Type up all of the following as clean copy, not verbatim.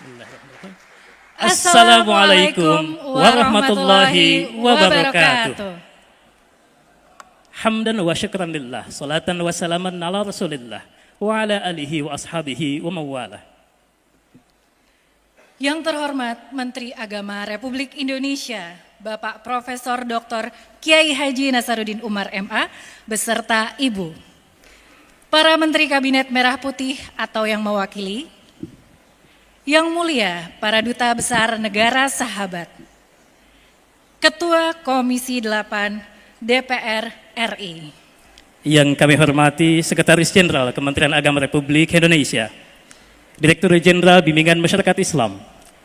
Bismillahirrahmanirrahim. Assalamualaikum warahmatullahi wabarakatuh. Hamdan wa syukran lillah, salatan wa salaman ala rasulillah, wa ala alihi wa ashabihi wa mawalah. Yang terhormat Menteri Agama Republik Indonesia, Bapak Profesor Dr. Kiai Haji Nasaruddin Umar MA, beserta Ibu. Para Menteri Kabinet Merah Putih atau yang mewakili, yang mulia para Duta Besar Negara Sahabat, Ketua Komisi 8 DPR RI. Yang kami hormati Sekretaris Jenderal Kementerian Agama Republik Indonesia, Direktur Jenderal Bimbingan Masyarakat Islam,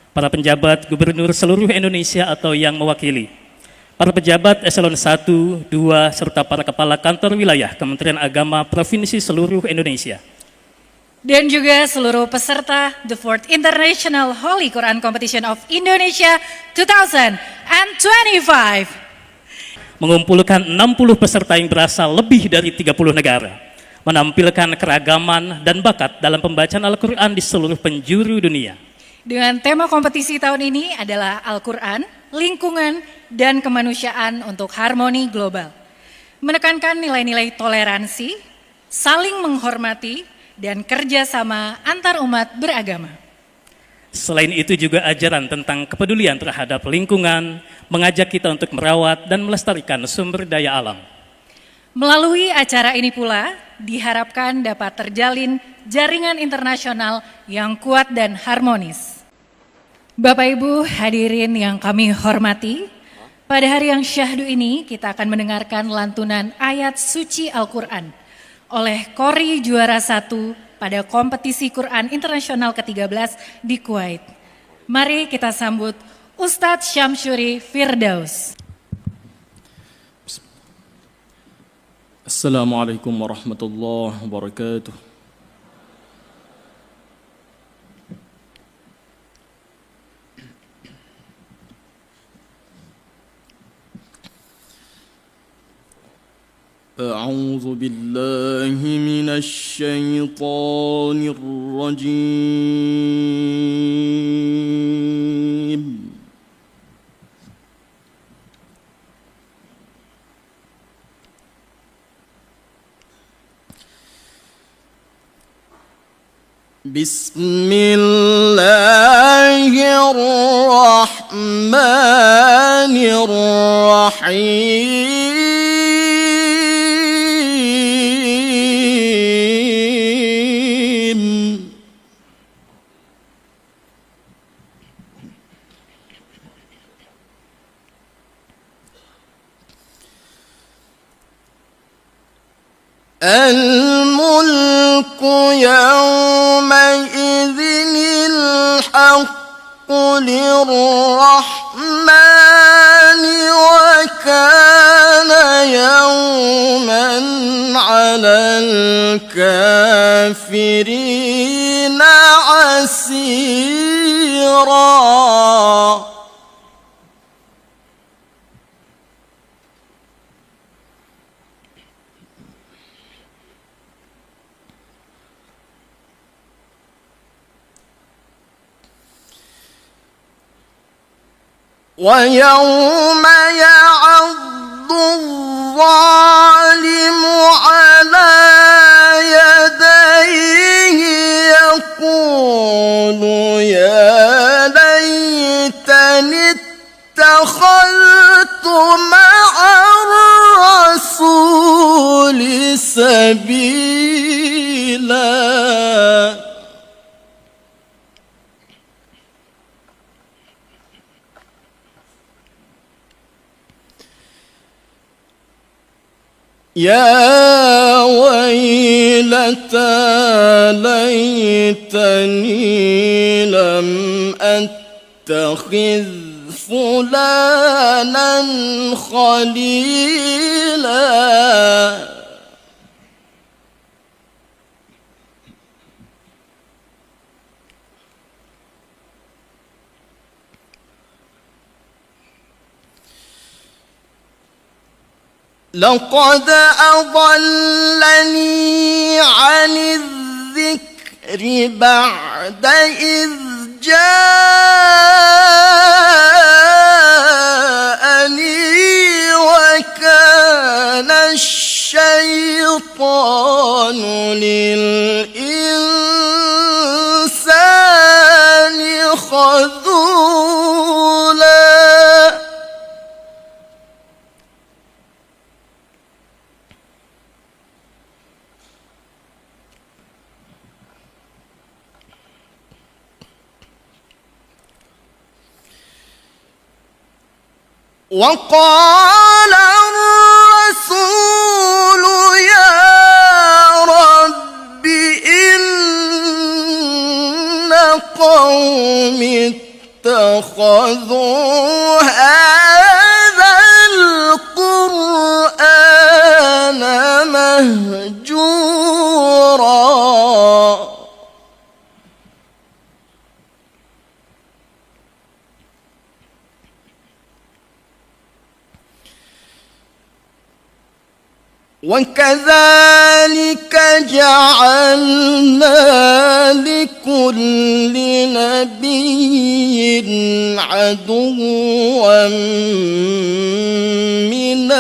para penjabat gubernur seluruh Indonesia atau yang mewakili, para pejabat eselon 1, 2, serta para kepala kantor wilayah Kementerian Agama Provinsi seluruh Indonesia. Dan juga seluruh peserta The Fourth International Holy Quran Competition of Indonesia 2025. Mengumpulkan 60 peserta yang berasal lebih dari 30 negara, menampilkan keragaman dan bakat dalam pembacaan Al-Quran di seluruh penjuru dunia. Dengan tema kompetisi tahun ini adalah Al-Quran, lingkungan, dan kemanusiaan untuk harmoni global. Menekankan nilai-nilai toleransi, saling menghormati, dan kerjasama antar umat beragama. Selain itu juga ajaran tentang kepedulian terhadap lingkungan, mengajak kita untuk merawat dan melestarikan sumber daya alam. Melalui acara ini pula, diharapkan dapat terjalin jaringan internasional yang kuat dan harmonis. Bapak Ibu hadirin yang kami hormati, pada hari yang syahdu ini kita akan mendengarkan lantunan ayat suci Al-Quran oleh Kori juara 1 pada kompetisi Quran internasional ke-13 di Kuwait. Mari kita sambut Ustadz Syamsuri Firdaus. Assalamualaikum warahmatullahi wabarakatuh. أعوذ بالله من الشيطان الرجيم. بسم الله الرحمن الرحيم. الملك يومئذ الحق للرحمن وكان يوما على الكافرين عسيرا. ويوم يعض الظالم على يديه يقول يا ليتني اتخذت مع الرسول سبيلا. يا ويلتى ليتني لم أتخذ فلانا خليلا. لقد أضلني عن الذكر بعد إذ جاءني وكان الشيطان للإنسان خذولا وقال الرسول يا رب إن قومي اتخذوا هذا القرآن مهجورا وكذلك جعلنا لكل نبي عدوا من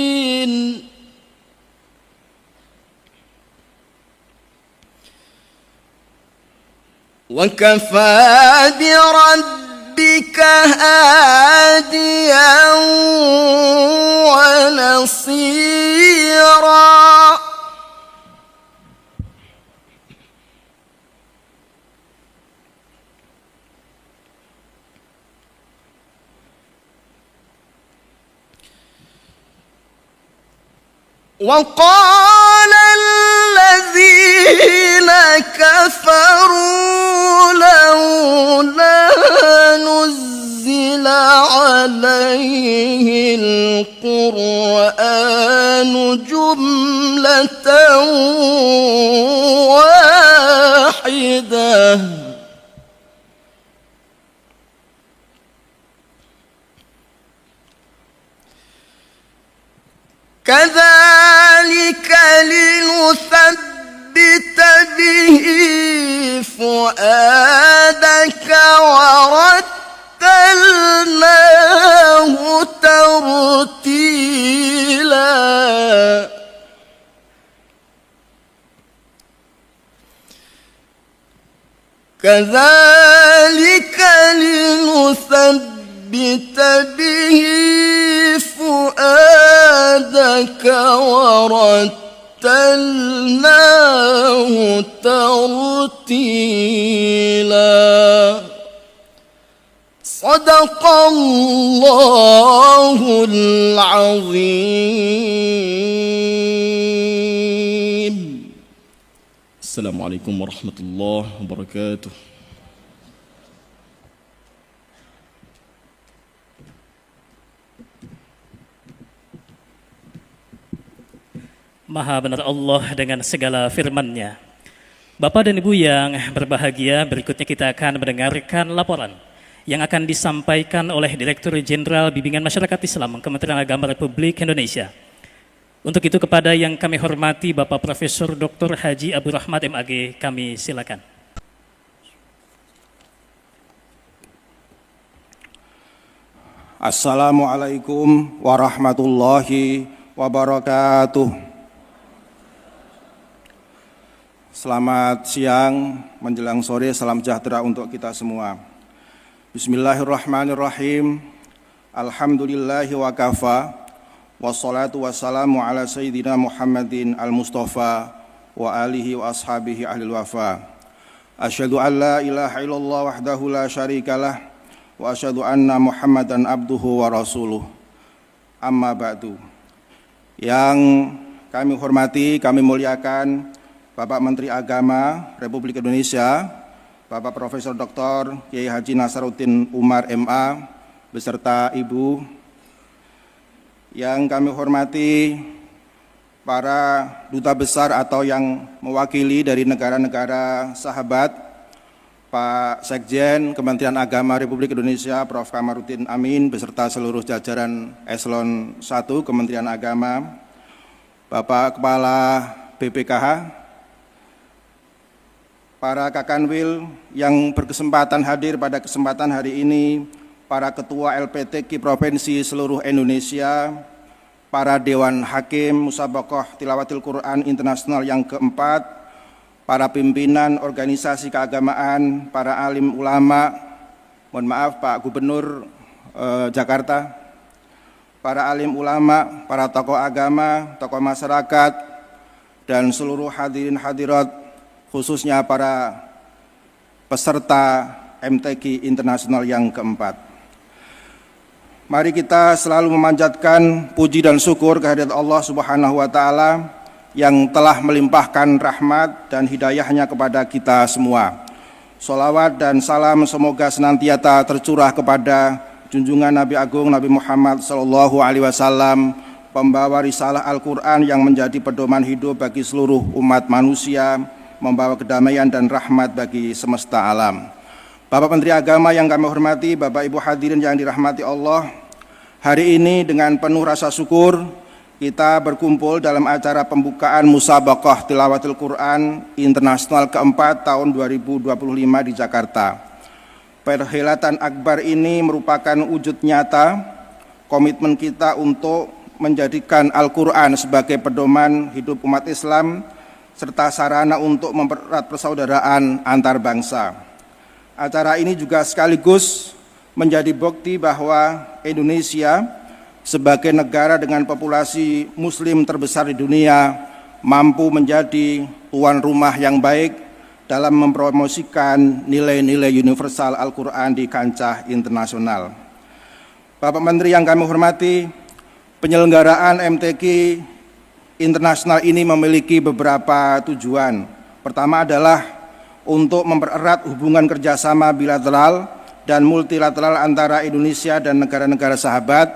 المجرمين وكفى بربك هاديا ونصيرا وقال الذين كفروا لولا نزل عليه القرآن جملة واحدة كذلك لنثبت به فؤادك ورتلناه ترتيلا كذلك لنثبت به فؤادك ورتلناه ترتيلا صدق الله العظيم. السلام عليكم ورحمة الله وبركاته. Maha benar Allah dengan segala firman-Nya. Bapak dan Ibu yang berbahagia, berikutnya kita akan mendengarkan laporan yang akan disampaikan oleh Direktur Jenderal Bimbingan Masyarakat Islam Kementerian Agama Republik Indonesia. Untuk itu kepada yang kami hormati Bapak Profesor Dr. Haji Abdul Rahmat MAG, kami silakan. Assalamualaikum warahmatullahi wabarakatuh. Selamat siang menjelang sore, salam sejahtera untuk kita semua. Bismillahirrahmanirrahim. Alhamdulillahi wa kafa. Wassalatu wassalamu ala sayyidina Muhammadin al-Mustafa wa alihi wa ashabihi ahlil wafa. Asyhadu an la ilaha illallah wahdahu la syarikalah wa asyhadu anna Muhammadan abduhu wa rasuluh. Amma ba'du. Yang kami hormati, kami muliakan Bapak Menteri Agama Republik Indonesia, Bapak Profesor Dr. Kiai Haji Nasaruddin Umar MA, beserta Ibu. Yang kami hormati para duta besar atau yang mewakili dari negara-negara sahabat, Pak Sekjen Kementerian Agama Republik Indonesia, Prof. Kamarudin Amin, beserta seluruh jajaran Eselon 1 Kementerian Agama, Bapak Kepala BPKH, para Kakanwil yang berkesempatan hadir pada kesempatan hari ini, para Ketua LPTQ Provinsi seluruh Indonesia, para Dewan Hakim Musabaqah Tilawatil Quran Internasional yang keempat, para pimpinan organisasi keagamaan, para alim ulama, mohon maaf Pak Gubernur Jakarta, para alim ulama, para tokoh agama, tokoh masyarakat, dan seluruh hadirin hadirat, khususnya para peserta MTQ Internasional yang keempat. Mari kita selalu memanjatkan puji dan syukur kehadirat Allah Subhanahu wa Ta'ala yang telah melimpahkan rahmat dan hidayahnya kepada kita semua. Sholawat dan salam semoga senantiasa tercurah kepada junjungan Nabi Agung Nabi Muhammad SAW, pembawa risalah Al-Quran yang menjadi pedoman hidup bagi seluruh umat manusia, membawa kedamaian dan rahmat bagi semesta alam. Bapak Menteri Agama yang kami hormati, Bapak Ibu hadirin yang dirahmati Allah, hari ini dengan penuh rasa syukur kita berkumpul dalam acara pembukaan Musabaqah Tilawatil Quran Internasional keempat tahun 2025 di Jakarta. Perhelatan akbar ini merupakan wujud nyata komitmen kita untuk menjadikan Al-Quran sebagai pedoman hidup umat Islam serta sarana untuk mempererat persaudaraan antar bangsa. Acara ini juga sekaligus menjadi bukti bahwa Indonesia sebagai negara dengan populasi muslim terbesar di dunia mampu menjadi tuan rumah yang baik dalam mempromosikan nilai-nilai universal Al-Quran di kancah internasional. Bapak Menteri yang kami hormati, penyelenggaraan MTQ Internasional ini memiliki beberapa tujuan. Pertama adalah untuk mempererat hubungan kerjasama bilateral dan multilateral antara Indonesia dan negara-negara sahabat.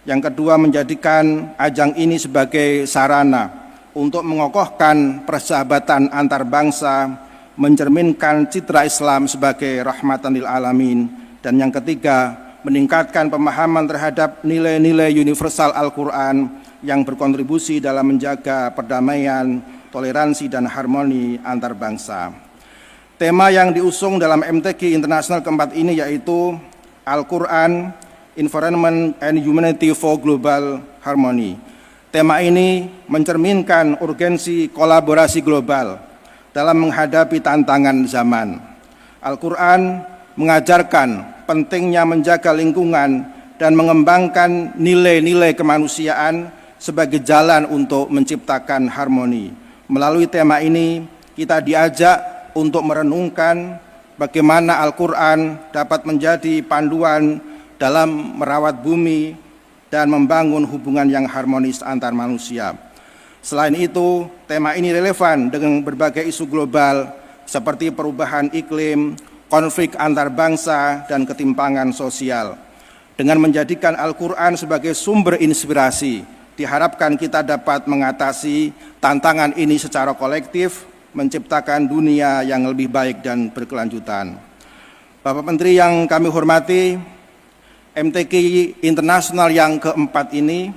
Yang kedua, menjadikan ajang ini sebagai sarana untuk mengokohkan persahabatan antar bangsa, mencerminkan citra Islam sebagai rahmatan lil alamin, dan yang ketiga, meningkatkan pemahaman terhadap nilai-nilai universal Al-Quran yang berkontribusi dalam menjaga perdamaian, toleransi, dan harmoni antar bangsa. Tema yang diusung dalam MTQ Internasional keempat ini yaitu Al-Quran, Environment and Humanity for Global Harmony. Tema ini mencerminkan urgensi kolaborasi global dalam menghadapi tantangan zaman. Al-Quran mengajarkan pentingnya menjaga lingkungan dan mengembangkan nilai-nilai kemanusiaan sebagai jalan untuk menciptakan harmoni. Melalui tema ini, kita diajak untuk merenungkan bagaimana Al-Quran dapat menjadi panduan dalam merawat bumi dan membangun hubungan yang harmonis antar manusia. Selain itu, tema ini relevan dengan berbagai isu global seperti perubahan iklim, konflik antar bangsa, dan ketimpangan sosial. Dengan menjadikan Al-Quran sebagai sumber inspirasi, diharapkan kita dapat mengatasi tantangan ini secara kolektif, menciptakan dunia yang lebih baik dan berkelanjutan. Bapak Menteri yang kami hormati, MTQ Internasional yang keempat ini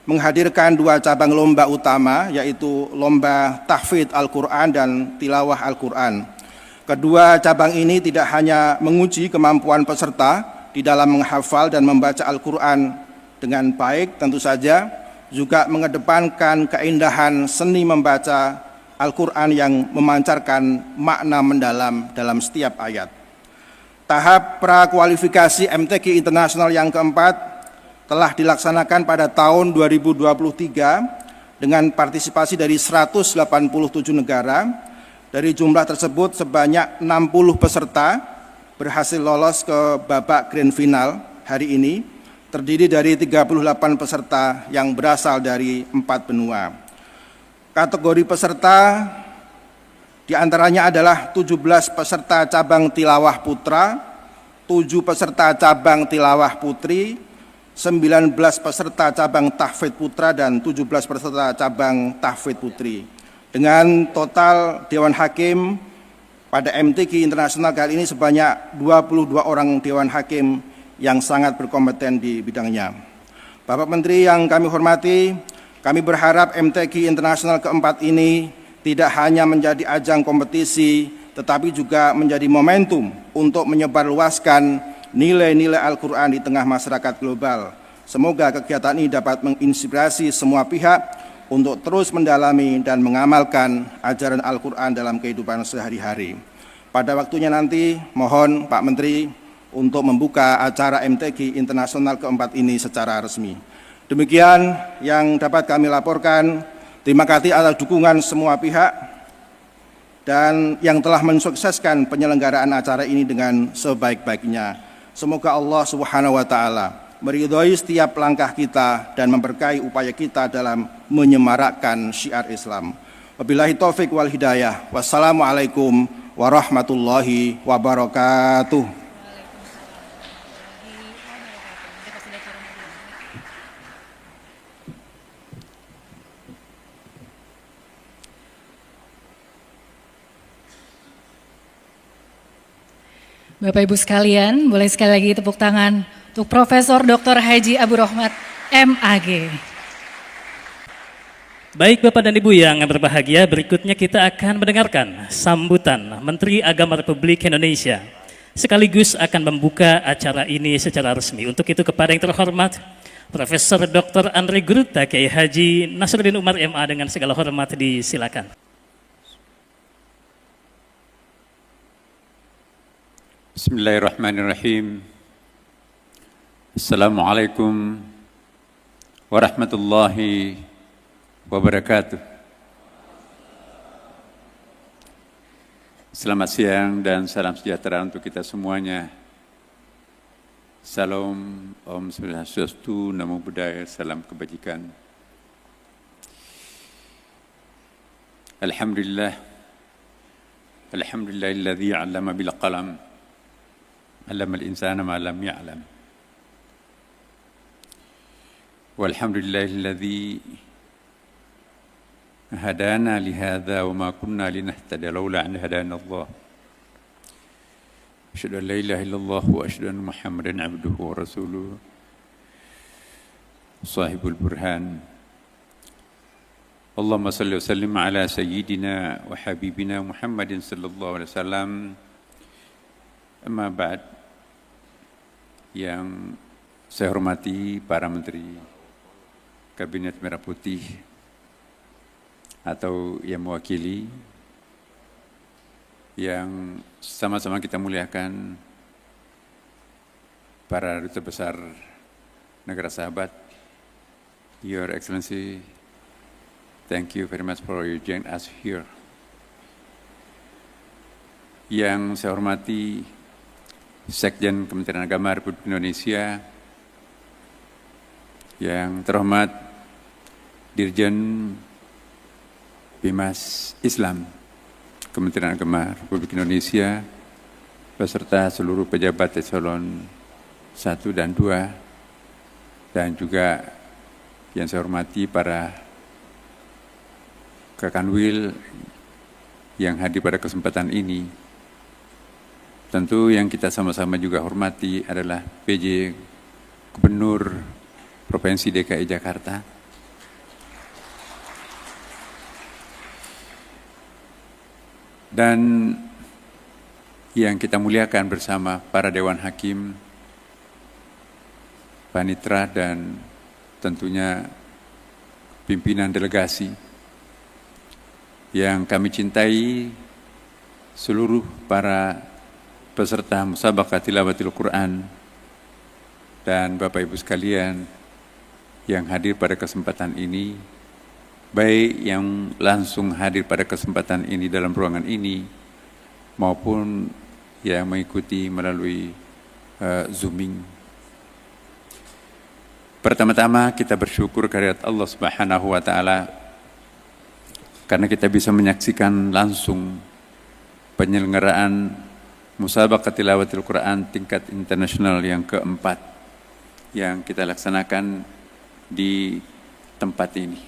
menghadirkan dua cabang lomba utama, yaitu lomba tahfidz Al-Quran dan tilawah Al-Quran. Kedua cabang ini tidak hanya menguji kemampuan peserta di dalam menghafal dan membaca Al-Quran dengan baik, tentu saja juga mengedepankan keindahan seni membaca Al-Quran yang memancarkan makna mendalam dalam setiap ayat. Tahap prakualifikasi MTQ Internasional yang keempat telah dilaksanakan pada tahun 2023 dengan partisipasi dari 187 negara. Dari jumlah tersebut sebanyak 60 peserta berhasil lolos ke babak grand final hari ini, terdiri dari 38 peserta yang berasal dari 4 benua. Kategori peserta diantaranya adalah 17 peserta cabang tilawah putra, 7 peserta cabang tilawah putri, 19 peserta cabang tahfidz putra, dan 17 peserta cabang tahfidz putri. Dengan total Dewan Hakim pada MTQ Internasional kali ini sebanyak 22 orang Dewan Hakim yang sangat berkompeten di bidangnya. Bapak Menteri yang kami hormati, Kami berharap MTQ Internasional keempat ini tidak hanya menjadi ajang kompetisi, tetapi juga menjadi momentum untuk menyebarluaskan nilai-nilai Al-Quran di tengah masyarakat global. Semoga kegiatan ini dapat menginspirasi semua pihak untuk terus mendalami dan mengamalkan ajaran Al-Quran dalam kehidupan sehari-hari. Pada waktunya nanti, mohon Pak Menteri untuk membuka acara MTQ Internasional keempat ini secara resmi. Demikian yang dapat kami laporkan. Terima kasih atas dukungan semua pihak dan yang telah mensukseskan penyelenggaraan acara ini dengan sebaik-baiknya. Semoga Allah Subhanahu wa taala meridhoi setiap langkah kita dan memberkahi upaya kita dalam menyemarakkan syiar Islam. Wabillahi taufik wal hidayah. Wassalamualaikum warahmatullahi wabarakatuh. Bapak Ibu sekalian, boleh sekali lagi tepuk tangan untuk Profesor Dr. Haji Abu Rohmat MAG. Baik Bapak dan Ibu yang berbahagia, berikutnya kita akan mendengarkan sambutan Menteri Agama Republik Indonesia. Sekaligus akan membuka acara ini secara resmi. Untuk itu kepada yang terhormat Profesor Dr. Andre Guruta Kiai Haji Nasruddin Umar MA dengan segala hormat disilakan. Bismillahirrahmanirrahim. Assalamualaikum warahmatullahi wabarakatuh. Selamat siang dan salam sejahtera untuk kita semuanya. Salam, Om Swastiastu, Namo Buddhaya, salam kebajikan. Alhamdulillah. Alhamdulillahilladzi 'allama bil qalam. 'Allamal insana ma lam ya'lam. Walhamdulillahilladzi hadana li hadza wa ma kunna linahtadiya laula an hadana Allah. Asyhadu an la ilaha illallah wa asyhadu anna Muhammadan 'abduhu wa rasuluhu. Shahibul burhan. Allahumma salli wa sallim ala sayyidina wa habibina Muhammadin sallallahu alaihi wasallam. Amma ba'd. Yang saya hormati para menteri Kabinet Merah Putih atau yang mewakili, yang sama-sama kita muliakan para duta besar negara sahabat, Your Excellency, thank you very much for you join us here. Yang saya hormati Sekjen Kementerian Agama Republik Indonesia, yang terhormat Dirjen Bimas Islam Kementerian Agama Republik Indonesia, beserta seluruh pejabat eselon 1 dan 2, dan juga yang saya hormati para Kakanwil yang hadir pada kesempatan ini. Tentu yang kita sama-sama juga hormati adalah PJ Gubernur Provinsi DKI Jakarta, dan yang kita muliakan bersama para Dewan Hakim, Panitra, dan tentunya pimpinan delegasi yang kami cintai, seluruh para peserta musabaqah tilawatil Quran, dan Bapak Ibu sekalian yang hadir pada kesempatan ini, baik yang langsung hadir pada kesempatan ini dalam ruangan ini maupun yang mengikuti melalui Zooming. Pertama-tama kita bersyukur kehadirat Allah Subhanahu wa taala karena kita bisa menyaksikan langsung penyelenggaraan Musabaqah Tilawatil Quran tingkat internasional yang keempat yang kita laksanakan di tempat ini.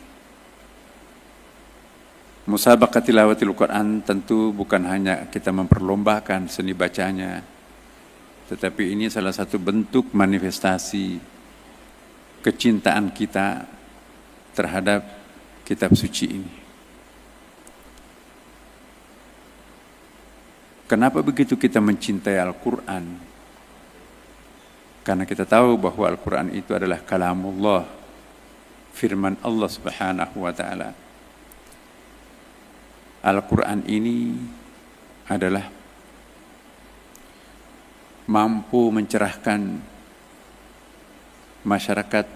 Musabaqah Tilawatil Quran tentu bukan hanya kita memperlombakan seni bacanya, tetapi ini salah satu bentuk manifestasi kecintaan kita terhadap kitab suci ini. Kenapa begitu kita mencintai Al-Quran? Karena kita tahu bahwa Al-Quran itu adalah kalamullah, firman Allah Subhanahu wa ta'ala. Al-Quran ini adalah mampu mencerahkan masyarakat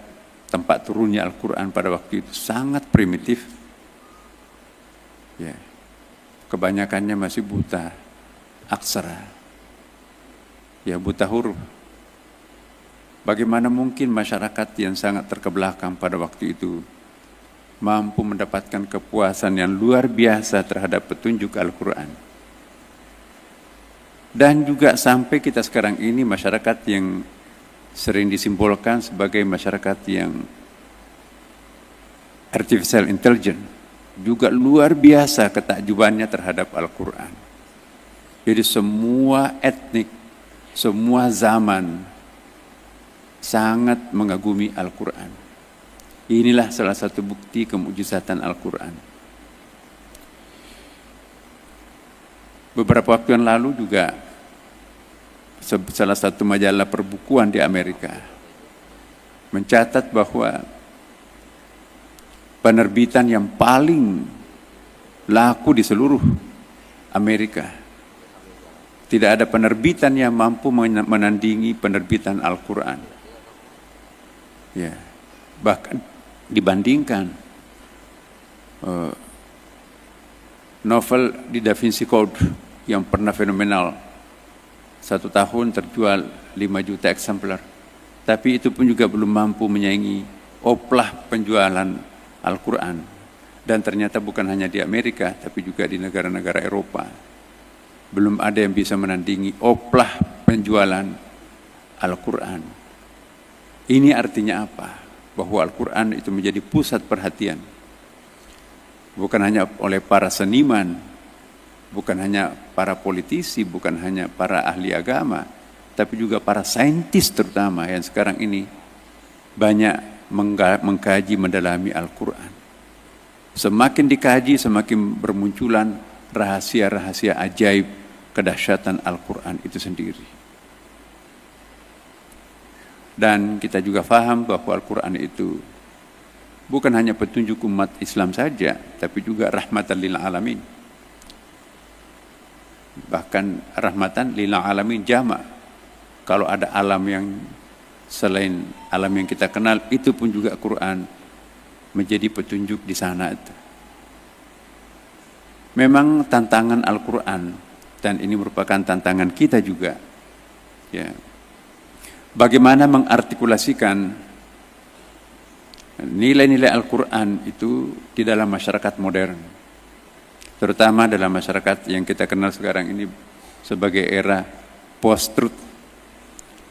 tempat turunnya Al-Quran pada waktu itu sangat primitif. Ya. Kebanyakannya masih buta aksara. Ya, buta huruf. Bagaimana mungkin masyarakat yang sangat terkebelakang pada waktu itu mampu mendapatkan kepuasan yang luar biasa terhadap petunjuk Al-Quran. Dan juga sampai kita sekarang ini masyarakat yang sering disimbolkan sebagai masyarakat yang artificial intelligence juga luar biasa ketakjubannya terhadap Al-Quran. Jadi semua etnik, semua zaman sangat mengagumi Al-Quran. Inilah salah satu bukti kemujizatan Al-Quran. Beberapa waktu yang lalu juga salah satu majalah perbukuan di Amerika mencatat bahwa penerbitan yang paling laku di seluruh Amerika, tidak ada penerbitan yang mampu menandingi penerbitan Al-Quran. Ya, bahkan dibandingkan novel di Da Vinci Code yang pernah fenomenal, 1 tahun terjual 5 juta eksemplar, tapi itu pun juga belum mampu menyaingi oplah penjualan Al-Quran. Dan ternyata bukan hanya di Amerika, tapi juga di negara-negara Eropa. Belum ada yang bisa menandingi oplah penjualan Al-Quran. Ini artinya apa? Bahwa Al-Quran itu menjadi pusat perhatian. Bukan hanya oleh para seniman, bukan hanya para politisi, bukan hanya para ahli agama, tapi juga para saintis terutama yang sekarang ini banyak mengkaji, mendalami Al-Quran. Semakin dikaji, semakin bermunculan rahasia-rahasia ajaib kedahsyatan Al-Quran itu sendiri. Dan kita juga faham bahwa Al-Quran itu bukan hanya petunjuk umat Islam saja, tapi juga rahmatan lil alamin. Bahkan rahmatan lil alamin jama'. Kalau ada alam yang selain alam yang kita kenal, itu pun juga Quran menjadi petunjuk di sana itu. Memang tantangan Al-Quran, dan ini merupakan tantangan kita juga, ya, bagaimana mengartikulasikan nilai-nilai Al-Quran itu di dalam masyarakat modern, terutama dalam masyarakat yang kita kenal sekarang ini sebagai era post-truth.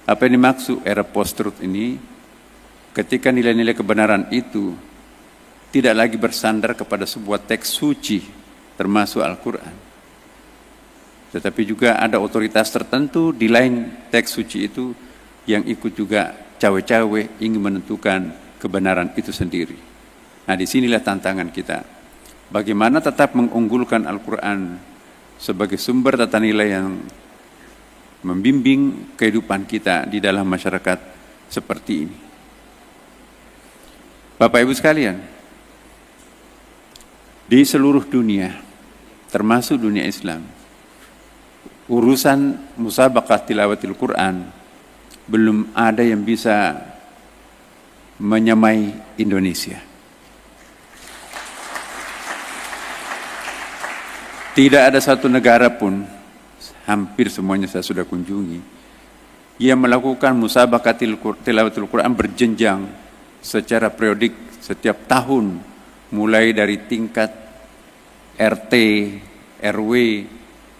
Apa yang dimaksud era post-truth ini? Ketika nilai-nilai kebenaran itu tidak lagi bersandar kepada sebuah teks suci, termasuk Al-Quran, tetapi juga ada otoritas tertentu di lain teks suci itu yang ikut juga cawe-cawe ingin menentukan kebenaran itu sendiri. Nah, disinilah tantangan kita. Bagaimana tetap mengunggulkan Al-Quran sebagai sumber tata nilai yang membimbing kehidupan kita di dalam masyarakat seperti ini. Bapak Ibu sekalian, di seluruh dunia, termasuk dunia Islam, urusan musabaqah tilawatil Quran belum ada yang bisa menyamai Indonesia. Tidak ada satu negara pun, hampir semuanya saya sudah kunjungi, yang melakukan musabaqah tilawatil Quran berjenjang secara periodik setiap tahun, mulai dari tingkat RT, RW,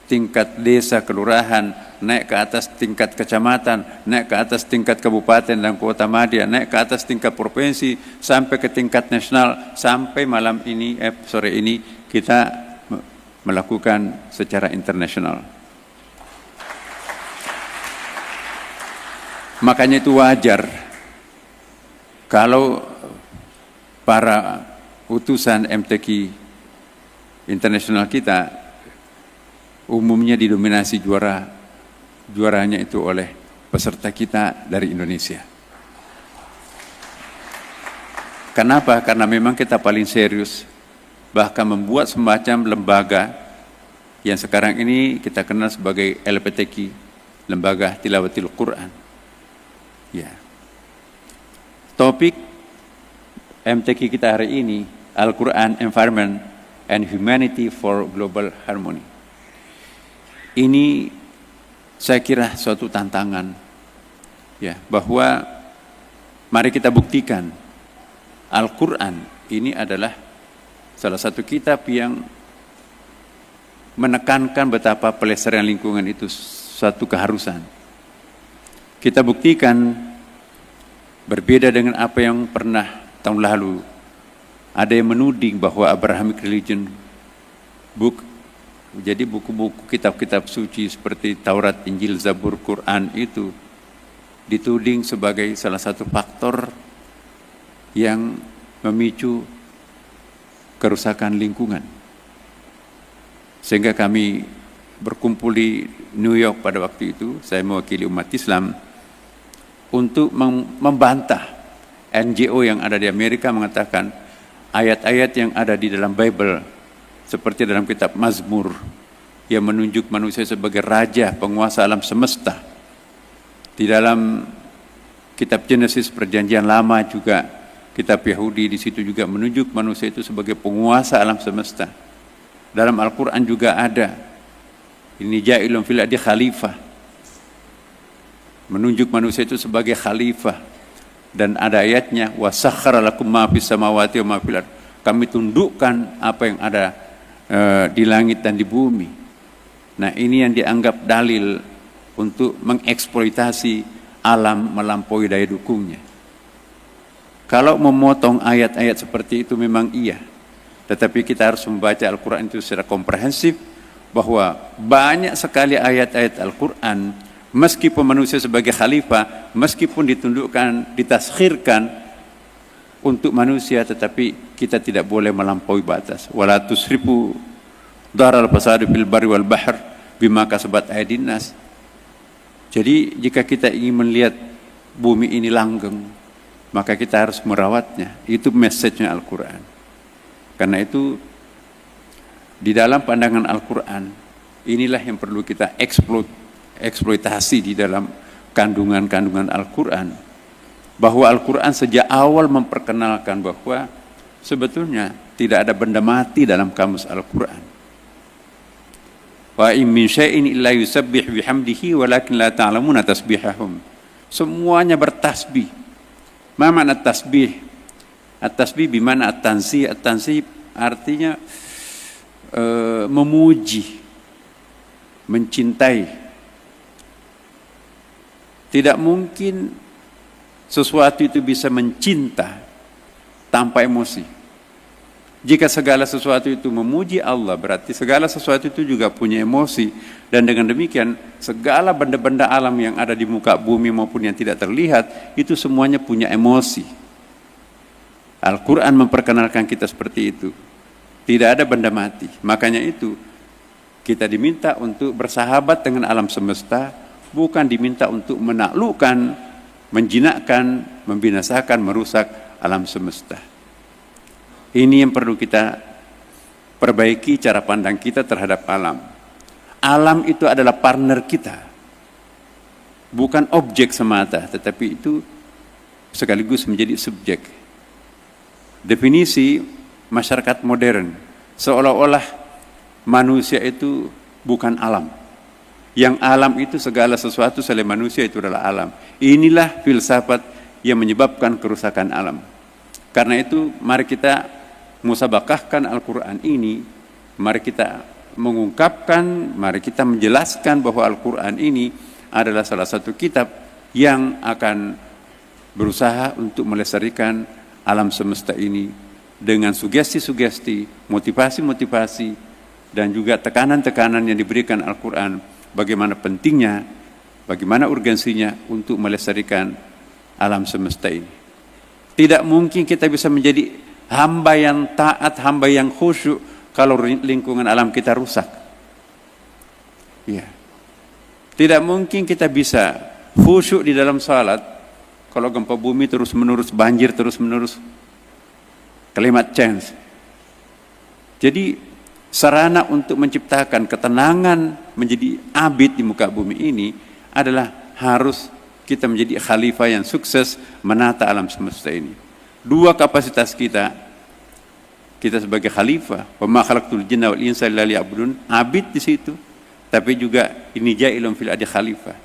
tingkat desa, kelurahan, naik ke atas tingkat kecamatan, naik ke atas tingkat kabupaten dan kota madya, naik ke atas tingkat provinsi, sampai ke tingkat nasional, sampai malam ini, sore ini kita melakukan secara internasional. Makanya itu wajar kalau para utusan MTQ internasional kita umumnya didominasi juaranya itu oleh peserta kita dari Indonesia. Kenapa? Karena memang kita paling serius, bahkan membuat semacam lembaga yang sekarang ini kita kenal sebagai LPTQ, Lembaga Tilawatil Quran. Ya. Topik MTQ kita hari ini, Al-Quran, Environment, and Humanity for Global Harmony. Ini saya kira suatu tantangan, ya, bahwa mari kita buktikan Al-Quran ini adalah salah satu kitab yang menekankan betapa pelestarian lingkungan itu suatu keharusan. Kita buktikan berbeda dengan apa yang pernah tahun lalu ada yang menuding bahwa Abrahamic Religion book, jadi buku-buku kitab-kitab suci seperti Taurat, Injil, Zabur, Quran itu dituding sebagai salah satu faktor yang memicu kerusakan lingkungan. Sehingga kami berkumpul di New York pada waktu itu, saya mewakili umat Islam untuk membantah NGO yang ada di Amerika mengatakan ayat-ayat yang ada di dalam Bible seperti dalam kitab Mazmur yang menunjuk manusia sebagai raja penguasa alam semesta. Di dalam kitab Genesis Perjanjian Lama juga kitab Yahudi di situ juga menunjuk manusia itu sebagai penguasa alam semesta. Dalam Al-Quran juga ada ini ja'ilun fil ardi khalifah, menunjuk manusia itu sebagai khalifah. Dan ada ayatnya wasakhkhara lakum ma fis samawati wa ma fil ardh, kami tundukkan apa yang ada di langit dan di bumi. Nah, ini yang dianggap dalil untuk mengeksploitasi alam melampaui daya dukungnya. Kalau memotong ayat-ayat seperti itu memang iya, tetapi kita harus membaca Al-Quran itu secara komprehensif, bahwa banyak sekali ayat-ayat Al-Quran meskipun manusia sebagai khalifah, meskipun ditundukkan, ditaskhirkan untuk manusia, tetapi kita tidak boleh melampaui batas. Wala tusrifu daral fasadi fil barri wal bahr bima kasabat aydin nas. Jadi jika kita ingin melihat bumi ini langgeng, maka kita harus merawatnya. Itu message-nya Al-Quran. Karena itu di dalam pandangan Al-Quran inilah yang perlu kita eksploitasi di dalam kandungan-kandungan Al-Quran, bahwa Al-Quran sejak awal memperkenalkan bahwa sebetulnya tidak ada benda mati dalam kamus Al-Quran. Wa in min syai'in illa yusabbih bihamdihi walakin la ta'lamuna tasbihahum. Semuanya bertasbih. Ma makna tasbih? At-tasbih bimana at-tansih. At-tansih artinya memuji, mencintai. Tidak mungkin sesuatu itu bisa mencinta tanpa emosi. Jika segala sesuatu itu memuji Allah, berarti segala sesuatu itu juga punya emosi. Dan dengan demikian, segala benda-benda alam yang ada di muka bumi maupun yang tidak terlihat, itu semuanya punya emosi. Al-Quran memperkenalkan kita seperti itu. Tidak ada benda mati. Makanya itu, kita diminta untuk bersahabat dengan alam semesta, bukan diminta untuk menaklukkan, menjinakkan, membinasakan, merusak alam semesta. Ini yang perlu kita perbaiki cara pandang kita terhadap alam. Alam itu adalah partner kita. Bukan objek semata, tetapi itu sekaligus menjadi subjek. Definisi masyarakat modern, seolah-olah manusia itu bukan alam. Yang alam itu segala sesuatu selain manusia itu adalah alam. Inilah filsafat yang menyebabkan kerusakan alam. Karena itu mari kita musabakahkan Al-Quran ini, mari kita mengungkapkan, mari kita menjelaskan bahwa Al-Quran ini adalah salah satu kitab yang akan berusaha untuk melestarikan alam semesta ini dengan sugesti-sugesti, motivasi-motivasi, dan juga tekanan-tekanan yang diberikan Al-Quran, bagaimana pentingnya, bagaimana urgensinya untuk melestarikan alam semesta ini. Tidak mungkin kita bisa menjadi hamba yang taat, hamba yang khusyuk kalau lingkungan alam kita rusak? Ya. Tidak mungkin kita bisa khusyuk di dalam salat kalau gempa bumi terus-menerus, banjir terus-menerus, climate change. Jadi sarana untuk menciptakan ketenangan menjadi abid di muka bumi ini adalah harus kita menjadi khalifah yang sukses menata alam semesta ini. Dua kapasitas kita sebagai khalifah, wa ma khalaqtul jinna wal insa illa liya'budun, abid di situ, tapi juga ini ja'ilun fil ardi khalifah.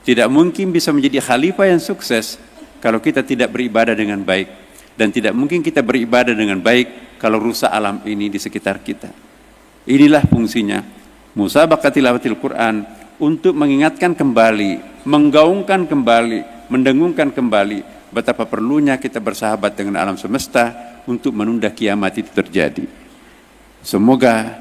Tidak mungkin bisa menjadi khalifah yang sukses kalau kita tidak beribadah dengan baik, dan tidak mungkin kita beribadah dengan baik kalau rusak alam ini di sekitar kita. Inilah fungsinya musabaqah tilawatil Quran, untuk mengingatkan kembali, menggaungkan kembali, mendengungkan kembali betapa perlunya kita bersahabat dengan alam semesta untuk menunda kiamat itu terjadi. Semoga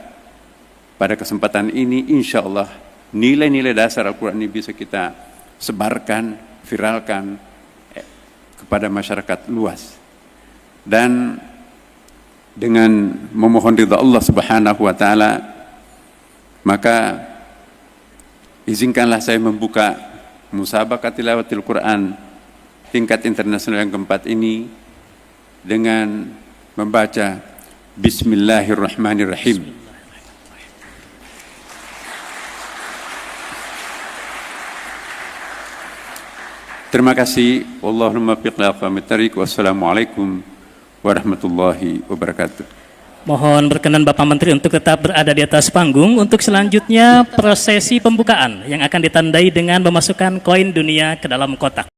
pada kesempatan ini insya Allah nilai-nilai dasar Al-Quran ini bisa kita sebarkan, viralkan kepada masyarakat luas. Dan dengan memohon ridha Allah Subhanahu wa taala, maka izinkanlah saya membuka musabaqah tilawatil Quran tingkat internasional yang keempat ini dengan membaca Bismillahirrahmanirrahim. Terima kasih. Allahumma fiq li aqwamit thariq. Wassalamualaikum warahmatullahi wabarakatuh. Mohon berkenan Bapak Menteri untuk tetap berada di atas panggung untuk selanjutnya prosesi pembukaan yang akan ditandai dengan memasukkan koin dunia ke dalam kotak.